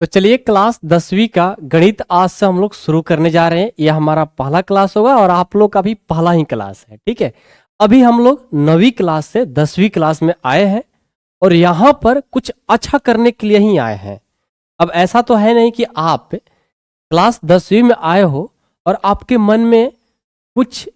तो चलिए क्लास 10वीं का गणित आज से हम लोग शुरू करने जा रहे हैं। यह हमारा पहला क्लास होगा और आप लोग का भी पहला ही क्लास है। ठीक है, अभी हम लोग 9वीं क्लास से 10वीं क्लास में आए हैं और यहाँ पर कुछ अच्छा करने के लिए ही आए हैं। अब ऐसा तो है नहीं कि आप क्लास 10वीं में आए हो और आपके मन में कुछ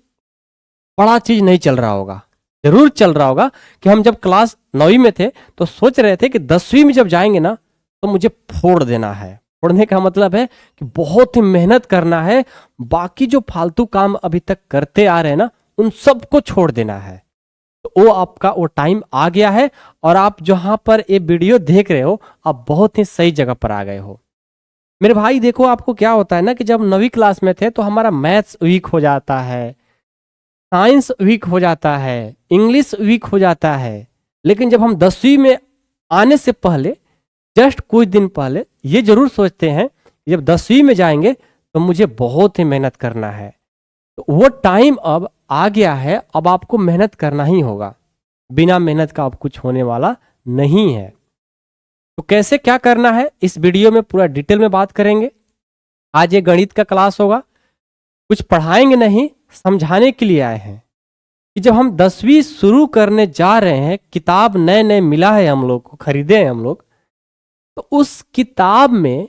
बड़ा चीज नहीं चल रहा होगा। जरूर चल रहा होगा कि हम जब क्लास 9वीं में थे तो सोच रहे थे कि 10वीं में जब जाएंगे ना तो मुझे फोड़ देना है। फोड़ने का मतलब है कि बहुत ही मेहनत करना है, बाकी जो फालतू काम अभी तक करते आ रहे हैं ना उन सबको छोड़ देना है। तो वो आपका वो टाइम आ गया है और आप जहां पर ये वीडियो देख रहे हो आप बहुत ही सही जगह पर आ गए हो। मेरे भाई देखो, आपको क्या होता है ना कि जब 9वीं क्लास में थे तो हमारा मैथ्स वीक हो जाता है, साइंस वीक हो जाता है, इंग्लिश वीक हो जाता है। लेकिन जब हम 10वीं में आने से पहले जस्ट कुछ दिन पहले ये जरूर सोचते हैं जब 10वीं में जाएंगे तो मुझे बहुत ही मेहनत करना है। तो वो टाइम अब आ गया है, अब आपको मेहनत करना ही होगा। बिना मेहनत का अब कुछ होने वाला नहीं है। तो कैसे क्या करना है इस वीडियो में पूरा डिटेल में बात करेंगे। आज ये गणित का क्लास होगा, कुछ पढ़ाएंगे नहीं, समझाने के लिए आए हैं कि जब हम 10वीं शुरू करने जा रहे हैं, किताब नए नए मिला है हम लोग को, खरीदे हैं हम लोग, तो उस किताब में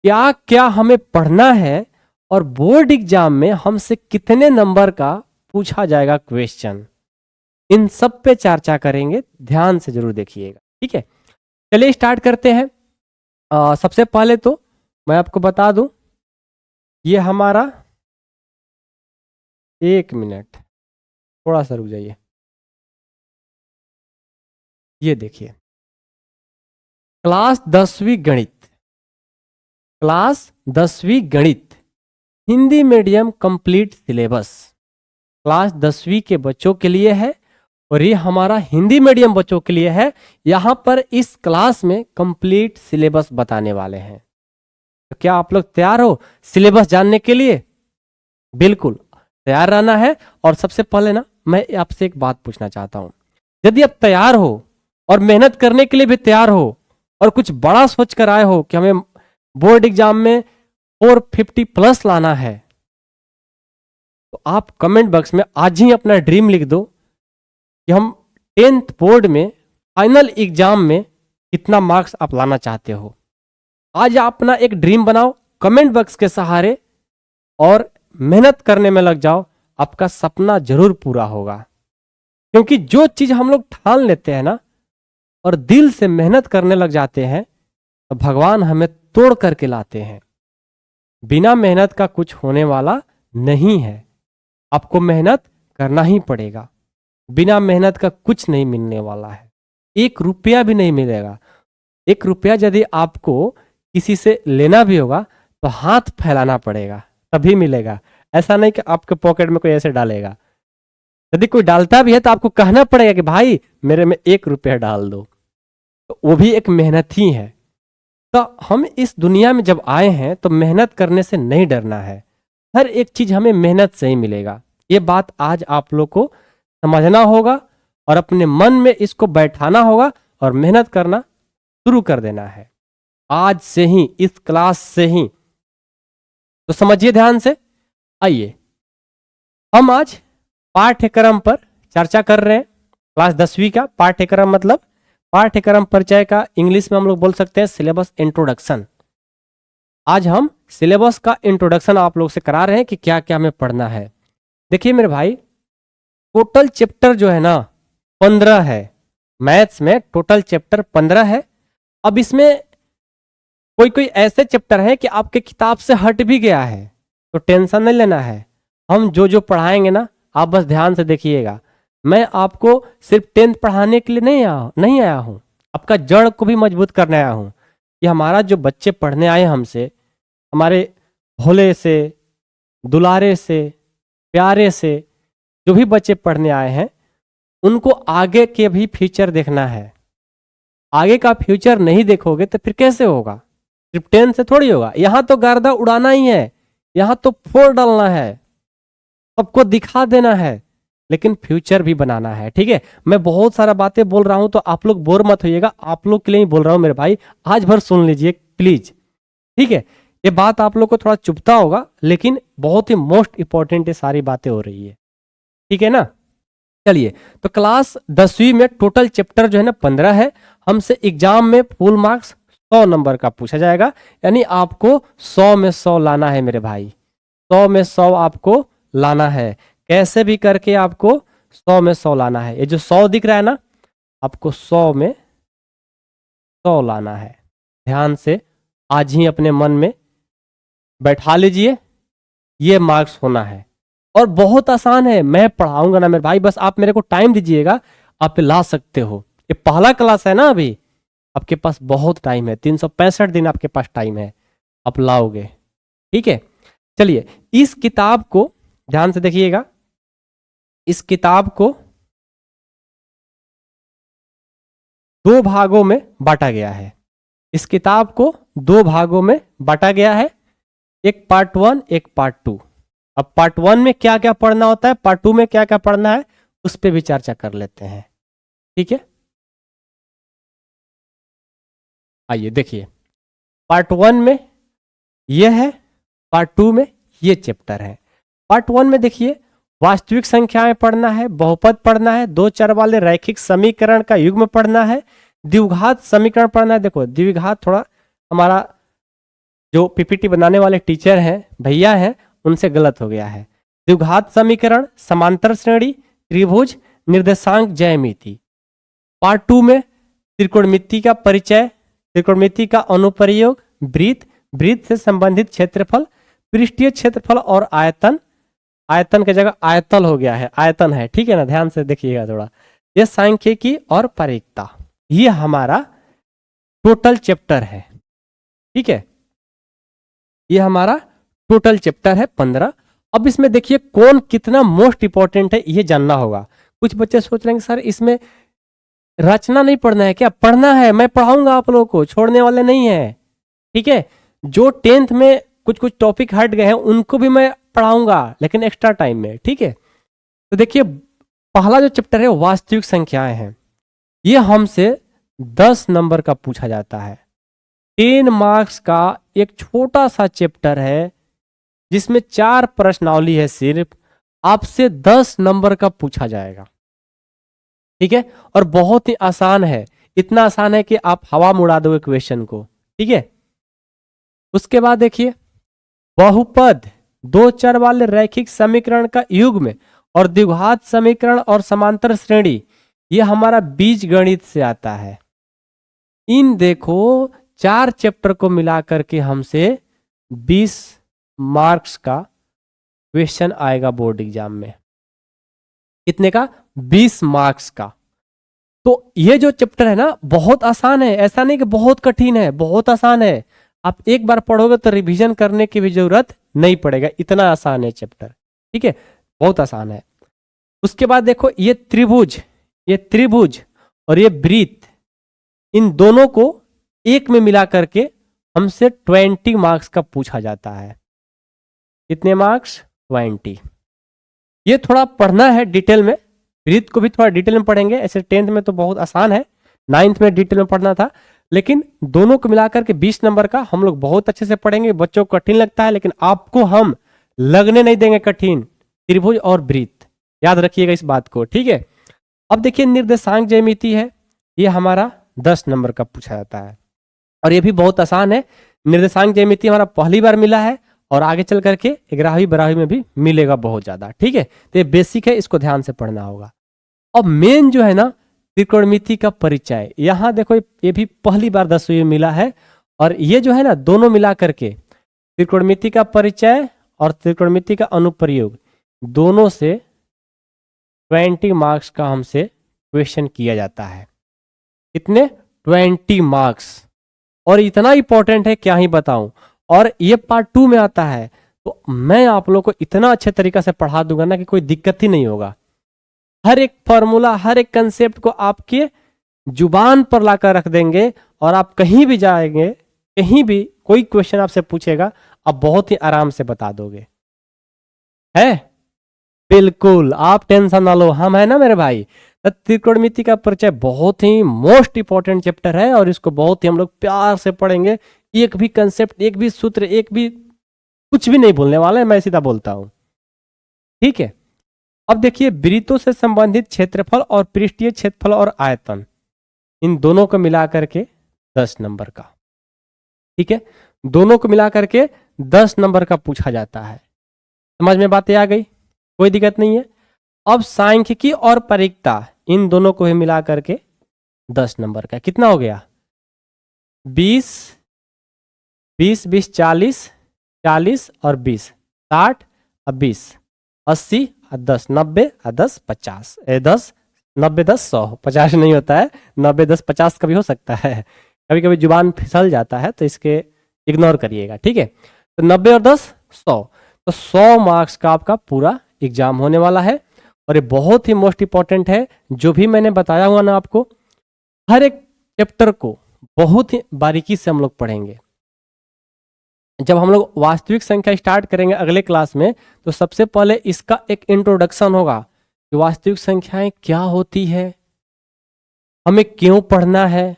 क्या क्या हमें पढ़ना है और बोर्ड एग्जाम में हमसे कितने नंबर का पूछा जाएगा क्वेश्चन, इन सब पे चर्चा करेंगे। ध्यान से जरूर देखिएगा, ठीक है। चलिए स्टार्ट करते हैं। सबसे पहले तो मैं आपको बता दूं, ये हमारा, एक मिनट थोड़ा सा रुक जाइए, ये देखिए क्लास 10वीं गणित, क्लास 10वीं गणित Hindi medium complete syllabus class 10वीं के बच्चों के लिए है और ये हमारा हिंदी मीडियम बच्चों के लिए है। यहाँ पर इस क्लास में कंप्लीट सिलेबस बताने वाले हैं। तो क्या आप लोग तैयार हो सिलेबस जानने के लिए? बिल्कुल तैयार रहना है। और सबसे पहले ना मैं आपसे एक बात पूछना चाहता हूँ, यदि आप तैयार हो और मेहनत करने के लिए भी तैयार हो और कुछ बड़ा सोच कर आए हो कि हमें बोर्ड एग्जाम में 450 प्लस लाना है, तो आप कमेंट बॉक्स में आज ही अपना ड्रीम लिख दो कि हम 10th बोर्ड में फाइनल एग्जाम में कितना मार्क्स आप लाना चाहते हो। आज आप अपना एक ड्रीम बनाओ कमेंट बॉक्स के सहारे और मेहनत करने में लग जाओ, आपका सपना जरूर पूरा होगा। क्योंकि जो चीज हम लोग ठान लेते हैं ना और दिल से मेहनत करने लग जाते हैं तो भगवान हमें तोड़ करके लाते हैं। बिना मेहनत का कुछ होने वाला नहीं है, आपको मेहनत करना ही पड़ेगा। बिना मेहनत का कुछ नहीं मिलने वाला है, 1 रुपया भी नहीं मिलेगा। 1 रुपया यदि आपको किसी से लेना भी होगा तो हाथ फैलाना पड़ेगा तभी मिलेगा। ऐसा नहीं कि आपके पॉकेट में कोई ऐसे डालेगा। यदि कोई डालता भी है तो आपको कहना पड़ेगा कि भाई मेरे में 1 रुपया डाल दो, तो वो भी एक मेहनत ही है। तो हम इस दुनिया में जब आए हैं तो मेहनत करने से नहीं डरना है। हर एक चीज हमें मेहनत से ही मिलेगा। ये बात आज आप लोग को समझना होगा और अपने मन में इसको बैठाना होगा और मेहनत करना शुरू कर देना है आज से ही, इस क्लास से ही। तो समझिए ध्यान से। आइए हम आज पाठ्यक्रम पर चर्चा कर रहे हैं। क्लास 10वीं का पाठ्यक्रम मतलब पाठ्यक्रम परिचय का इंग्लिश में हम लोग बोल सकते हैं सिलेबस इंट्रोडक्शन। आज हम सिलेबस का इंट्रोडक्शन आप लोग से करा रहे हैं कि क्या क्या हमें पढ़ना है। देखिए मेरे भाई, टोटल चैप्टर जो है ना 15 है। मैथ्स में टोटल चैप्टर 15 है। अब इसमें कोई कोई ऐसे चैप्टर है कि आपके किताब से हट भी गया है, तो टेंशन नहीं लेना है। हम जो जो पढ़ाएंगे ना आप बस ध्यान से देखिएगा। मैं आपको सिर्फ 10th पढ़ाने के लिए नहीं आया हूँ, आपका जड़ को भी मजबूत करने आया हूँ। कि हमारा जो बच्चे पढ़ने आए हमसे, हमारे भोले से, दुलारे से, प्यारे से जो भी बच्चे पढ़ने आए हैं उनको आगे के भी फ्यूचर देखना है। आगे का फ्यूचर नहीं देखोगे तो फिर कैसे होगा? सिर्फ 10 से थोड़ी होगा। यहाँ तो गर्दा उड़ाना ही है, यहाँ तो फोड़ डालना है, सबको दिखा देना है, लेकिन फ्यूचर भी बनाना है। ठीक है, मैं बहुत सारा बातें बोल रहा हूं तो आप लोग बोर मत होइएगा, आप लोग के लिए ही बोल रहा हूं मेरे भाई। आज भर सुन लीजिए प्लीज। ठीक है, ये बात आप लोग को थोड़ा चुभता होगा, लेकिन बहुत ही मोस्ट इंपॉर्टेंट ये सारी बातें हो रही है, ठीक है ना। चलिए, तो क्लास 10वीं में टोटल चैप्टर जो है ना 15 है। हमसे एग्जाम में फुल मार्क्स 100 नंबर का पूछा जाएगा, यानी आपको 100 में 100 लाना है मेरे भाई, 100 में 100 आपको लाना है, कैसे भी करके आपको 100 में 100 लाना है। ये जो 100 दिख रहा है ना, आपको 100 में 100 लाना है। ध्यान से आज ही अपने मन में बैठा लीजिए, ये मार्क्स होना है। और बहुत आसान है, मैं पढ़ाऊंगा ना मेरे भाई, बस आप मेरे को टाइम दीजिएगा, आप ला सकते हो। ये पहला क्लास है ना, अभी आपके पास बहुत टाइम है, 365 दिन आपके पास टाइम है, आप लाओगे, ठीक है। चलिए, इस किताब को ध्यान से देखिएगा, इस किताब को 2 भागों में बांटा गया है। इस किताब को 2 भागों में बांटा गया है, एक पार्ट 1 एक पार्ट 2। अब पार्ट 1 में क्या क्या पढ़ना होता है, पार्ट 2 में क्या क्या पढ़ना है, उस पर भी चर्चा कर लेते हैं, ठीक है। आइए देखिए, पार्ट 1 में ये है, पार्ट 2 में ये चैप्टर है। पार्ट 1 में देखिए, वास्तविक संख्याएं पढ़ना है, बहुपद पढ़ना है, 2 चर वाले रैखिक समीकरण का युग्म पढ़ना है, द्विघात समीकरण पढ़ना है। देखो, द्विघात थोड़ा हमारा जो पीपीटी बनाने वाले टीचर हैं, भैया हैं, उनसे गलत हो गया है। द्विघात समीकरण, समांतर श्रेणी, त्रिभुज, निर्देशांक ज्यामिति। पार्ट 2 में त्रिकोणमिति का परिचय, त्रिकोणमिति का अनुप्रयोग, वृत्त, वृत्त से संबंधित क्षेत्रफल, पृष्ठीय क्षेत्रफल और आयतन। आयतन की जगह आयतल हो गया है, आयतन है, ठीक है ना, ध्यान से देखिएगा थोड़ा। ये सांख्यिकी और परिकता, ये हमारा टोटल चैप्टर है, ठीक है। ये हमारा टोटल चैप्टर है 15। अब इसमें देखिए कौन कितना मोस्ट इंपॉर्टेंट है, ये जानना होगा। कुछ बच्चे सोच रहे हैं सर इसमें रचना नहीं पढ़ना है क्या? पढ़ना है, मैं पढ़ाऊंगा आप लोगों को, छोड़ने वाले नहीं है, ठीक है। जो 10th में कुछ कुछ टॉपिक हट गए हैं उनको भी मैं पढ़ाऊंगा, लेकिन एक्स्ट्रा टाइम में, ठीक है। तो देखिए, पहला जो चैप्टर है वास्तविक संख्याएं हैं, ये हमसे 10 नंबर का पूछा जाता है। 10 मार्क्स का एक छोटा सा चैप्टर है जिसमें 4 प्रश्नावली है, सिर्फ आपसे 10 नंबर का पूछा जाएगा, ठीक है। और बहुत ही आसान है, इतना आसान है कि आप हवा में उड़ा दोगे क्वेश्चन को, ठीक है। उसके बाद देखिए, बहुपद, 2 चर वाले रैखिक समीकरण का युग्म और द्विघात समीकरण और समांतर श्रेणी, ये हमारा बीज गणित से आता है। इन देखो 4 चैप्टर को मिलाकर के हमसे 20 मार्क्स का क्वेश्चन आएगा बोर्ड एग्जाम में। कितने का? 20 मार्क्स का। तो ये जो चैप्टर है ना बहुत आसान है, ऐसा नहीं कि बहुत कठिन है, बहुत आसान है। आप एक बार पढ़ोगे तो रिवीजन करने की भी जरूरत नहीं पड़ेगा, इतना आसान है चैप्टर, ठीक है, बहुत आसान है। उसके बाद देखो, ये त्रिभुज और ये वृत्त, इन दोनों को एक में मिला करके हमसे 20 मार्क्स का पूछा जाता है। कितने मार्क्स? 20। ये थोड़ा पढ़ना है डिटेल में, वृत्त को भी थोड़ा डिटेल में पढ़ेंगे। ऐसे 10th में तो बहुत आसान है, 9th में डिटेल में पढ़ना था, लेकिन दोनों को मिलाकर के 20 नंबर का हम लोग बहुत अच्छे से पढ़ेंगे। बच्चों को कठिन लगता है, लेकिन आपको हम लगने नहीं देंगे कठिन। त्रिभुज और वृत्त, याद रखिएगा इस बात को, ठीक है। अब देखिए, निर्देशांक ज्यामिति है, ये हमारा 10 नंबर का पूछा जाता है और ये भी बहुत आसान है। निर्देशांक ज्यामिति हमारा पहली बार मिला है और आगे चल करके 11वीं 12वीं में भी मिलेगा बहुत ज्यादा, ठीक है। तो ये बेसिक है, इसको ध्यान से पढ़ना होगा। अब मेन जो है ना, त्रिकोणमिति का परिचय, यहां देखो ये भी पहली बार 10वीं में मिला है। और ये जो है ना, दोनों मिला करके त्रिकोणमिति का परिचय और त्रिकोणमिति का अनुप्रयोग, दोनों से 20 मार्क्स का हमसे क्वेश्चन किया जाता है। कितने? 20 मार्क्स। और इतना इंपॉर्टेंट है क्या ही बताऊं। और ये पार्ट 2 में आता है, तो मैं आप लोग को इतना अच्छे तरीका से पढ़ा दूंगा ना कि कोई दिक्कत ही नहीं होगा। हर एक फॉर्मूला, हर एक कंसेप्ट को आपके जुबान पर लाकर रख देंगे और आप कहीं भी जाएंगे, कहीं भी कोई क्वेश्चन आपसे पूछेगा, आप बहुत ही आराम से बता दोगे। है? बिल्कुल, आप टेंशन ना लो, हम है ना मेरे भाई। त्रिकोणमिति का परिचय बहुत ही मोस्ट इंपॉर्टेंट चैप्टर है और इसको बहुत ही हम लोग प्यार से पढ़ेंगे, एक भी कंसेप्ट, एक भी सूत्र, एक भी कुछ भी नहीं बोलने वाला है, मैं सीधा बोलता हूं। ठीक है, अब देखिए वृत्तों से संबंधित क्षेत्रफल और पृष्ठीय क्षेत्रफल और आयतन, इन दोनों को मिला करके 10 नंबर का। ठीक है, दोनों को मिला करके 10 नंबर का पूछा जाता है। समझ में बातें आ गई, कोई दिक्कत नहीं है। अब सांख्यिकी और परीक्षता, इन दोनों को भी मिला करके 10 नंबर का। कितना हो गया? 20 20 20 40 40 और 20 60 और 20 80 और 10 90 और 10 50 10 90 10 100 50 नहीं होता है, 90 10 50 कभी हो सकता है, कभी कभी जुबान फिसल जाता है तो इसके इग्नोर करिएगा। ठीक है, तो 90 और 10 100, तो 100 मार्क्स का आपका पूरा एग्जाम होने वाला है। और ये बहुत ही मोस्ट इंपॉर्टेंट है, जो भी मैंने बताया हुआ ना आपको, हर एक चैप्टर को बहुत ही बारीकी से हम लोग पढ़ेंगे। जब हम लोग वास्तविक संख्या स्टार्ट करेंगे अगले क्लास में, तो सबसे पहले इसका एक इंट्रोडक्शन होगा कि वास्तविक संख्याएं क्या होती है, हमें क्यों पढ़ना है,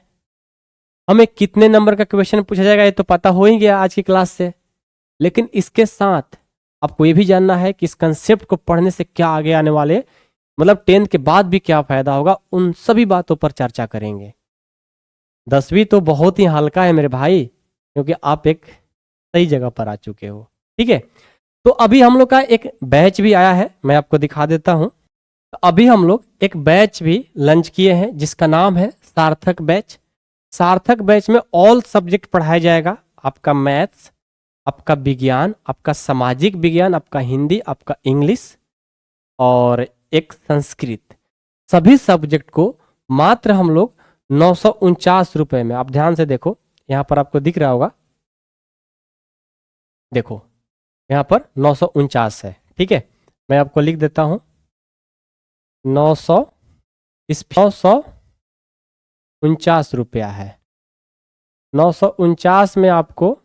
हमें कितने नंबर का क्वेश्चन पूछा जाएगा ये तो पता हो ही गया आज की क्लास से। लेकिन इसके साथ आपको ये भी जानना है कि इस कंसेप्ट को पढ़ने से क्या आगे आने वाले, मतलब 10th के बाद भी क्या फायदा होगा, उन सभी बातों पर चर्चा करेंगे। 10वीं तो बहुत ही हल्का है मेरे भाई, क्योंकि आप एक सही जगह पर आ चुके हो। ठीक है, तो अभी हम लोग का एक बैच भी आया है, मैं आपको दिखा देता हूं। तो अभी हम लोग एक बैच भी लॉन्च किए हैं जिसका नाम है सार्थक बैच। सार्थक बैच में ऑल सब्जेक्ट पढ़ाया जाएगा, आपका मैथ्स, आपका विज्ञान, आपका सामाजिक विज्ञान, आपका हिंदी, आपका इंग्लिश और एक संस्कृत। सभी सब्जेक्ट को मात्र हम लोग 949 रुपए में, आप ध्यान से देखो यहां पर आपको दिख रहा होगा, देखो यहाँ पर 949 है। ठीक है, मैं आपको लिख देता हूं 900, इस 949 रुपया है। 949 में आपको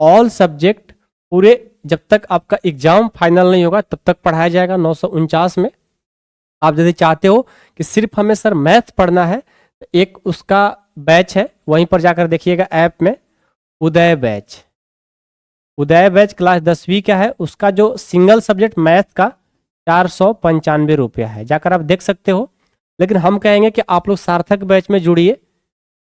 ऑल सब्जेक्ट पूरे, जब तक आपका एग्जाम फाइनल नहीं होगा तब तक पढ़ाया जाएगा 949 में। आप यदि चाहते हो कि सिर्फ हमें सर मैथ पढ़ना है, तो एक उसका बैच है, वहीं पर जाकर देखिएगा ऐप में, उदय बैच। उदय बैच क्लास 10वीं का है, उसका जो सिंगल सब्जेक्ट मैथ का 495 रुपया है, जाकर आप देख सकते हो। लेकिन हम कहेंगे कि आप लोग सार्थक बैच में जुड़िए।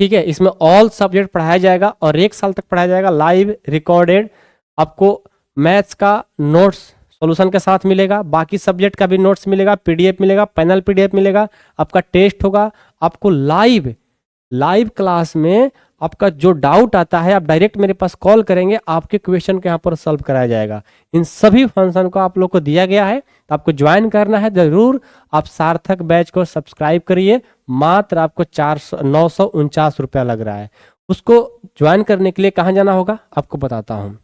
ठीक है, इसमें ऑल सब्जेक्ट पढ़ाया जाएगा और 1 साल तक पढ़ाया जाएगा, लाइव रिकॉर्डेड। आपको मैथ्स का नोट्स सॉल्यूशन के साथ मिलेगा, बाकी सब्जेक्ट का भी नोट्स मिलेगा, पीडीएफ मिलेगा, पैनल पीडीएफ मिलेगा, आपका टेस्ट होगा, आपको लाइव क्लास में आपका जो डाउट आता है आप डायरेक्ट मेरे पास कॉल करेंगे, आपके क्वेश्चन को यहाँ पर सॉल्व कराया जाएगा। इन सभी फंक्शन को आप लोग को दिया गया है, तो आपको ज्वाइन करना है जरूर। आप सार्थक बैच को सब्सक्राइब करिए, मात्र आपको 949 रुपया लग रहा है। उसको ज्वाइन करने के लिए कहाँ जाना होगा आपको बताता हूँ।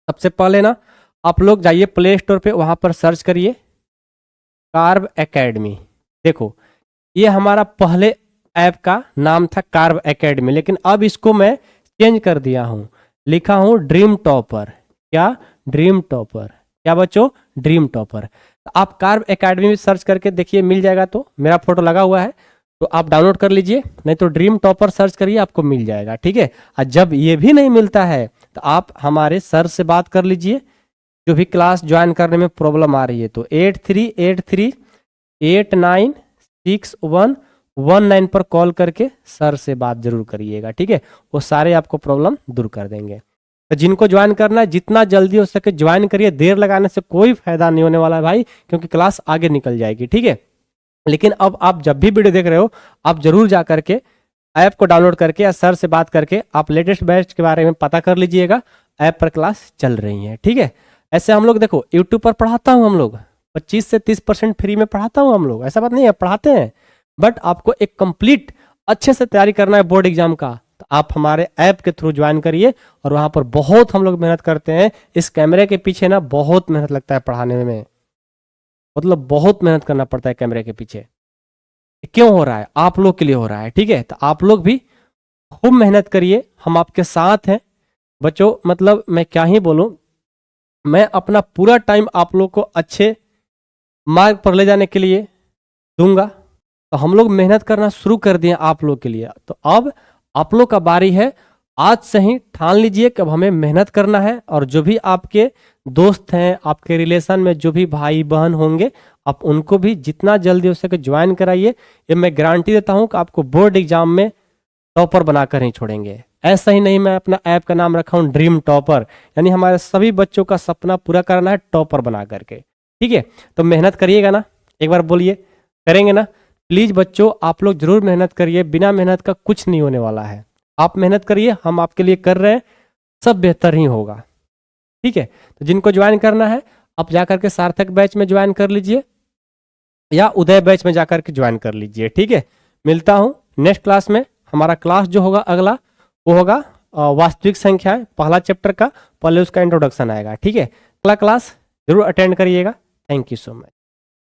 सबसे पहले ना आप लोग जाइए प्ले स्टोर पे, वहाँ पर सर्च करिए कार्व एकेडमी। देखो ये हमारा पहले ऐप का नाम था कार्व एकेडमी, लेकिन अब इसको मैं चेंज कर दिया हूं, लिखा हूं ड्रीम टॉपर। क्या? Dream topper. क्या बच्चों? Dream topper. तो आप कार्व एकेडमी में सर्च करके देखिए, मिल जाएगा। तो मेरा फोटो लगा हुआ है, तो आप डाउनलोड कर लीजिए, नहीं तो ड्रीम टॉपर सर्च करिए, आपको मिल जाएगा। ठीक है, और जब ये भी नहीं मिलता है तो आप हमारे सर से बात कर लीजिए, जो भी क्लास ज्वाइन करने में प्रॉब्लम आ रही है, तो 8383896119 पर कॉल करके सर से बात जरूर करिएगा। ठीक है, वो सारे आपको प्रॉब्लम दूर कर देंगे। तो जिनको ज्वाइन करना है जितना जल्दी हो सके ज्वाइन करिए, देर लगाने से कोई फायदा नहीं होने वाला है भाई, क्योंकि क्लास आगे निकल जाएगी। ठीक है, लेकिन अब आप जब भी वीडियो देख रहे हो, आप जरूर जा करके ऐप को डाउनलोड करके या सर से बात करके आप लेटेस्ट बैच के बारे में पता कर लीजिएगा। ऐप पर क्लास चल रही है। ठीक है, ऐसे हम लोग देखो यूट्यूब पर पढ़ाता हूँ, हम लोग 25 से 30% फ्री में पढ़ाता हूँ हम लोग, ऐसा बात नहीं है, पढ़ाते हैं। बट आपको एक कंप्लीट अच्छे से तैयारी करना है बोर्ड एग्जाम का, तो आप हमारे ऐप के थ्रू ज्वाइन करिए। और वहां पर बहुत हम लोग मेहनत करते हैं। इस कैमरे के पीछे ना बहुत मेहनत लगता है पढ़ाने में, मतलब बहुत मेहनत करना पड़ता है कैमरे के पीछे। क्यों हो रहा है? आप लोग के लिए हो रहा है। ठीक है, तो आप लोग भी खूब मेहनत करिए, हम आपके साथ हैं बच्चों। मतलब मैं क्या ही बोलूं, मैं अपना पूरा टाइम आप लोग को अच्छे मार्ग पर ले जाने के लिए दूंगा। तो हम लोग मेहनत करना शुरू कर दिए आप लोग के लिए, तो अब आप लोग का बारी है आज से ही ठान लीजिए कि अब हमें मेहनत करना है, और जो भी आपके दोस्त हैं, आपके रिलेशन में जो भी भाई बहन होंगे, आप उनको भी जितना जल्दी हो सके ज्वाइन कराइए। ये मैं गारंटी देता हूँ कि आपको बोर्ड एग्जाम में टॉपर बनाकर ही छोड़ेंगे। ऐसा ही नहीं, मैं अपना ऐप का नाम रखा हूँ ड्रीम टॉपर, यानी हमारे सभी बच्चों का सपना पूरा करना है टॉपर बना करके। ठीक है, तो मेहनत करिएगा ना, एक बार बोलिए, करेंगे ना? प्लीज बच्चों आप लोग जरूर मेहनत करिए, बिना मेहनत का कुछ नहीं होने वाला है। आप मेहनत करिए, हम आपके लिए कर रहे हैं, सब बेहतर ही होगा। ठीक है, तो जिनको ज्वाइन करना है आप जाकर के सार्थक बैच में ज्वाइन कर लीजिए, या उदय बैच में जाकर के ज्वाइन कर लीजिए। ठीक है, मिलता हूँ नेक्स्ट क्लास में। हमारा क्लास जो होगा अगला, वो होगा वास्तविक संख्याएं, पहला चैप्टर का, पहले उसका इंट्रोडक्शन आएगा। ठीक है, अगला क्लास जरूर अटेंड करिएगा। Thank you so much.